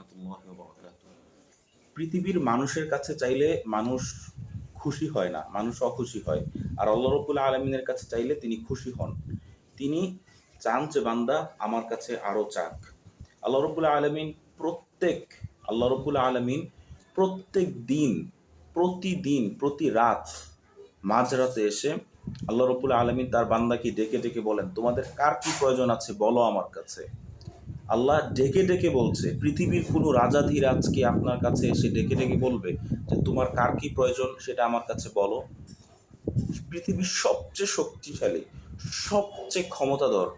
রাহমাতুল্লাহি ওয়া বারাকাতুহু। পৃথিবীর মানুষের কাছে চাইলে মানুষ খুশি হয় না, মানুষ অখুশি হয়। আর আল্লাহ রাব্বুল আলামিনের কাছে চাইলে তিনি খুশি হন। তিনি চান যে বান্দা আমার কাছে আরো চাক। আল্লাহ রাব্বুল আলামিন প্রত্যেক আল্লাহ রাব্বুল আলামিন প্রত্যেক দিন, প্রতিদিন, প্রতি রাত মাঝরাতে এসে আল্লাহ রাব্বুল আলামিন তার বান্দাকে ডেকে ডেকে বলেন, তোমাদের কার কি প্রয়োজন আছে বলো আমার কাছে। আল্লাহ ডেকে ডেকে বলছে, পৃথিবীর কোনো রাজাধিরাজ কি আপনার কাছে এসে ডেকে ডেকে বলবে যে তোমার কার কি প্রয়োজন সেটা আমার কাছে বলো? পৃথিবীর সবচেয়ে শক্তিশালী, সবচেয়ে ক্ষমতাধর,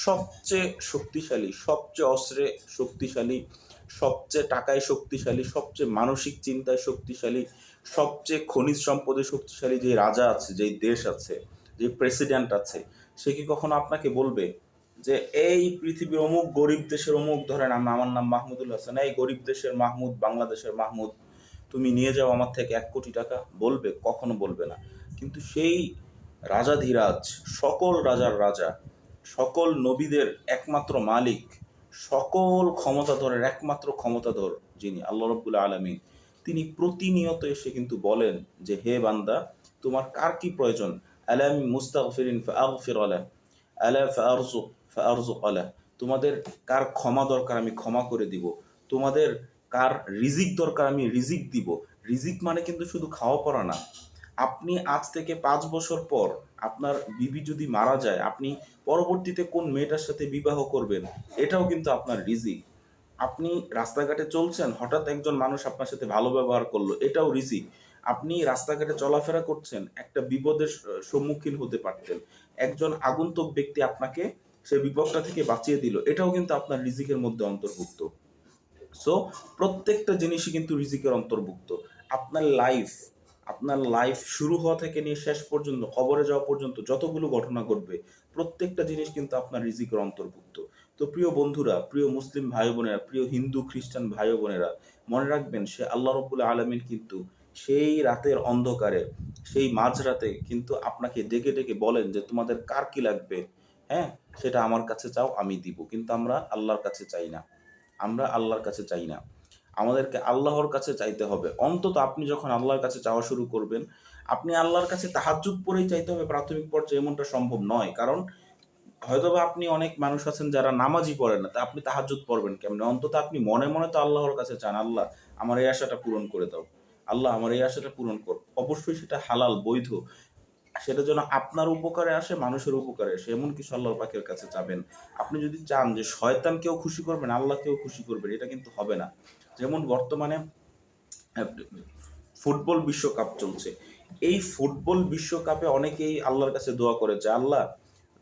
সবচেয়ে শক্তিশালী, সবচেয়ে অস্ত্রে শক্তিশালী, সবচেয়ে টাকায় শক্তিশালী, সবচেয়ে মানসিক চিন্তায় শক্তিশালী, সবচেয়ে খনিজ সম্পদে শক্তিশালী যে রাজা আছে, যেই দেশ আছে, যে প্রেসিডেন্ট আছে, সে কি কখনো আপনাকে বলবে যে এই পৃথিবীর অমুক গরিব দেশের অমুক, ধরেন আমার নাম মাহমুদুল হাসান, এই গরিব দেশের মাহমুদ, বাংলাদেশের মাহমুদ, তুমি নিয়ে যাও আমার থেকে 1 কোটি টাকা? বলবে? কখনো বলবে না। কিন্তু সেই রাজাধিরাজ, সকল রাজার রাজা, সকল নবীদের একমাত্র মালিক, সকল ক্ষমতাধরের একমাত্র ক্ষমতাধর যিনি আল্লাহ রাব্বুল আলামিন, তিনি প্রতিনিয়ত এসে কিন্তু বলেন যে হে বান্দা, তোমার কার কি প্রয়োজন? আলাম মুস্তাগফিরিন ফাগফির আলাহ, আলা ফারজুক ফারজুক আলাহ। তোমাদের কার ক্ষমা দরকার আমি ক্ষমা করে দিব, তোমাদের কার রিজিক দরকার আমি রিজিক দিব। রিজিক মানে কিন্তু শুধু খাওয়া পড়া না। আপনি আজ থেকে 5 বছর পর আপনার বিবি যদি মারা যায়, আপনি পরবর্তীতে কোন মেয়েটার সাথে বিবাহ করবেন, এটাও কিন্তু আপনার রিজিক। আপনি রাস্তাঘাটে চলছেন, হঠাৎ একজন মানুষ আপনার সাথে ভালো ব্যবহার করলো, এটাও রিজিক। আপনি রাস্তাঘাটে চলাফেরা করছেন, একটা বিপদের সম্মুখীন হতে পারতেন, একজন আগন্তুক ব্যক্তি আপনাকে সে বিপদটা থেকে বাঁচিয়ে দিল, এটাও কিন্তু আপনার রিজিকের মধ্যে অন্তর্ভুক্ত। সো প্রত্যেকটা জিনিসই কিন্তু রিজিকের অন্তর্ভুক্ত। আপনার লাইফ আপনার লাইফ শুরু হওয়া থেকে নিয়ে শেষ পর্যন্ত, কবরে যাওয়া পর্যন্ত যতগুলো ঘটনা ঘটবে, প্রত্যেকটা জিনিস কিন্তু আপনার রিজিকের অন্তর্ভুক্ত। তো প্রিয় বন্ধুরা, প্রিয় মুসলিম ভাই বোনেরা, প্রিয় হিন্দু খ্রিস্টান ভাই বোনেরা, মনে রাখবেন সে আল্লাহ রব্বুল আলামিন কিন্তু সেই রাতের অন্ধকারে, সেই মাঝরাতে কিন্তু আপনাকে ডেকে ডেকে বলেন যে তোমাদের কার কি লাগবে, হ্যাঁ, সেটা আমার কাছে চাও আমি দিব। কিন্তু আমরা আল্লাহর কাছে চাই না, আমরা আল্লাহর কাছে চাই না। আমাদেরকে আল্লাহর কাছে চাইতে হবে। অন্তত আপনি যখন আল্লাহর কাছে চাওয়া শুরু করবেন, আপনি আল্লাহর কাছে তাহাজ্জুদ পড়েই চাইতে হবে প্রাথমিক পর্যায়ে, এমনটা সম্ভব নয়। কারণ হয়তোবা আপনি, অনেক মানুষ আছেন যারা নামাজই পড়েন না, তা আপনি তাহাজ্জুদ পড়বেন কেমনে? অন্তত আপনি মনে মনে তো আল্লাহর কাছে চান, আল্লাহ আমার এই আশাটা পূরণ করে দাও, আল্লাহ আমার এই আশাটা পূরণ কর। অবশ্যই সেটা হালাল, বৈধ, সেটা যেন আপনার উপকারে আসে, মানুষের উপকারে আসে, এমন কিছু আল্লাহ পাকের কাছে চাবেন। আপনি যদি চান যে শয়তানকেও খুশি করবেন, আল্লাহকেও খুশি করবেন, এটা কিন্তু হবে না। যেমন বর্তমানে আহ, ফুটবল বিশ্বকাপ চলছে। এই ফুটবল বিশ্বকাপে অনেকেই আল্লাহর কাছে দোয়া করে যে আল্লাহ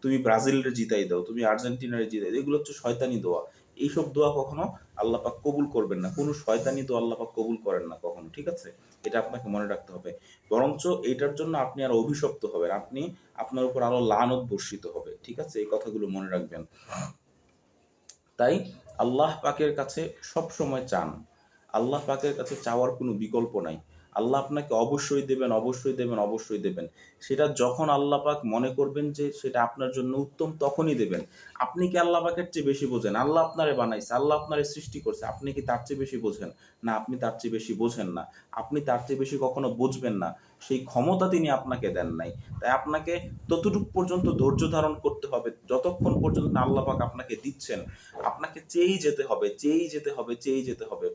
তুমি ব্রাজিলের জিতাই দাও, তুমি আর্জেন্টিনার জিতাই দাও। এগুলো হচ্ছে শয়তানি দোয়া। এইসব দোয়া কখনো আল্লাহ পাক কবুল করবেন না। কোনো শয়তানি দোয়া আল্লাহ পাক কবুল করেন না কখনো, ঠিক আছে? এটা আপনাকে মনে রাখতে হবে। বরঞ্চ এটার জন্য আপনি আরো অভিশপ্ত হবেন, আপনি, আপনার উপর আরো লানত বর্ষিত হবে, ঠিক আছে? এই কথাগুলো মনে রাখবেন। তাই আল্লাহ পাকের কাছে সব সময় চান। আল্লাহ পাকের কাছে চাওয়ার কোনো বিকল্প নাই। আল্লাহ আপনাকে অবশ্যই দেবেন, অবশ্যই দেবেন, অবশ্যই দেবেন। সেটা যখন আল্লাহ পাক মনে করবেন যে সেটা আপনার জন্য উত্তম, তখনই দেবেন। আপনি কি আল্লাহ পাকের চেয়ে বেশি বোঝেন? আল্লাহ আপনারে বানাইছে, আল্লাহ আপনারে সৃষ্টি করছে। আপনি কি তার চেয়ে বেশি বোঝেন? না, আপনি তার চেয়ে বেশি বোঝেন না। আপনি তার চেয়ে বেশি কখনো বুঝবেন না। সেই ক্ষমতা তিনি আপনাকে দেন নাই। তাই আপনাকে ততটুকু পর্যন্ত ধৈর্য ধারণ করতে হবে, যতক্ষণ পর্যন্ত না আল্লাহ পাক আপনাকে দিচ্ছেন। আপনাকে চেয়েই যেতে হবে, চেয়েই যেতে হবে, চেয়েই যেতে হবে।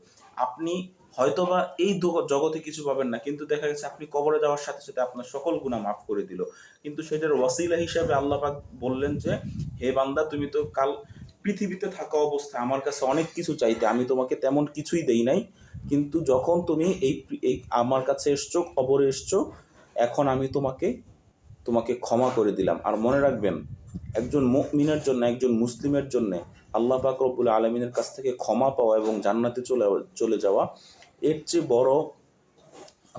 আপনি হয়তোবা এই জগতে কিছু পাবেন না, কিন্তু দেখা গেছে আপনি কবরে যাওয়ার সাথে সাথে আপনার সকল গুনাহ মাফ করে দিল। কিন্তু সেটার ওয়াসিলা হিসাবে আল্লাহ পাক বললেন যে হে বান্দা, তুমি তো কাল পৃথিবীতে থাকা অবস্থায় আমার কাছে অনেক কিছু চাইতে, আমি তোমাকে তেমন কিছুই দেই নাই। কিন্তু যখন তুমি এই আমার কাছে এসছো, কবরে এসছো, এখন আমি তোমাকে তোমাকে ক্ষমা করে দিলাম। আর মনে রাখবেন, একজন মুমিনের জন্য, একজন মুসলিমের জন্য আল্লাহ পাক রব্বুল আলামিনের কাছ থেকে ক্ষমা পাওয়া এবং জান্নাতে চলে যাওয়া, এর চেয়ে বড়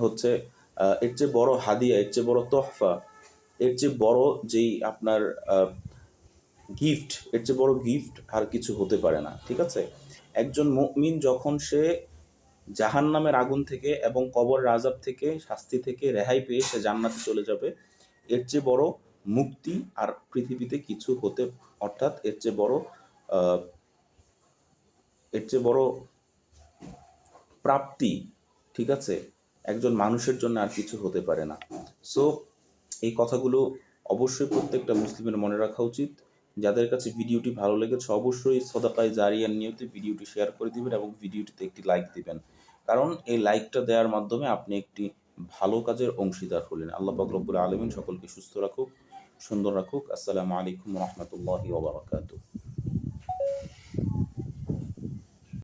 হচ্ছে এর চেয়ে বড় হাদিয়া, এর চেয়ে বড় তোহফা, এর চেয়ে বড় যেই আপনার গিফট, এর চেয়ে বড় গিফট আর কিছু হতে পারে না, ঠিক আছে? একজন মুমিন যখন সে জাহান্নামের আগুন থেকে এবং কবরের আযাব থেকে, শাস্তি থেকে রেহাই পেয়ে সে জান্নাতে চলে যাবে, এর চেয়ে বড় মুক্তি আর পৃথিবীতে কিছু অর্থাৎ আহ, এর চেয়ে বড় প্রাপ্তি, ঠিক আছে, একজন মানুষের জন্য আর কিছু হতে পারে না। সো এই কথাগুলো অবশ্যই প্রত্যেকটা মুসলিমের মনে রাখা উচিত। যাদের কাছে ভিডিওটি ভালো লেগেছে অবশ্যই সদাকায়ে জারিয়ার নিয়তে ভিডিওটি শেয়ার করে দিবেন এবং ভিডিওটিতে একটি লাইক দিবেন, কারণ এই লাইকটা দেওয়ার মাধ্যমে আপনি একটি ভালো কাজের অংশীদার হলেন। আল্লাহ পাক রব্বুল আলামিন সকলকে সুস্থ রাখুক, সুন্দর রাখুক। আসসালামু আলাইকুম রহমতুল্লাহি ওয়া বারাকাতুহু।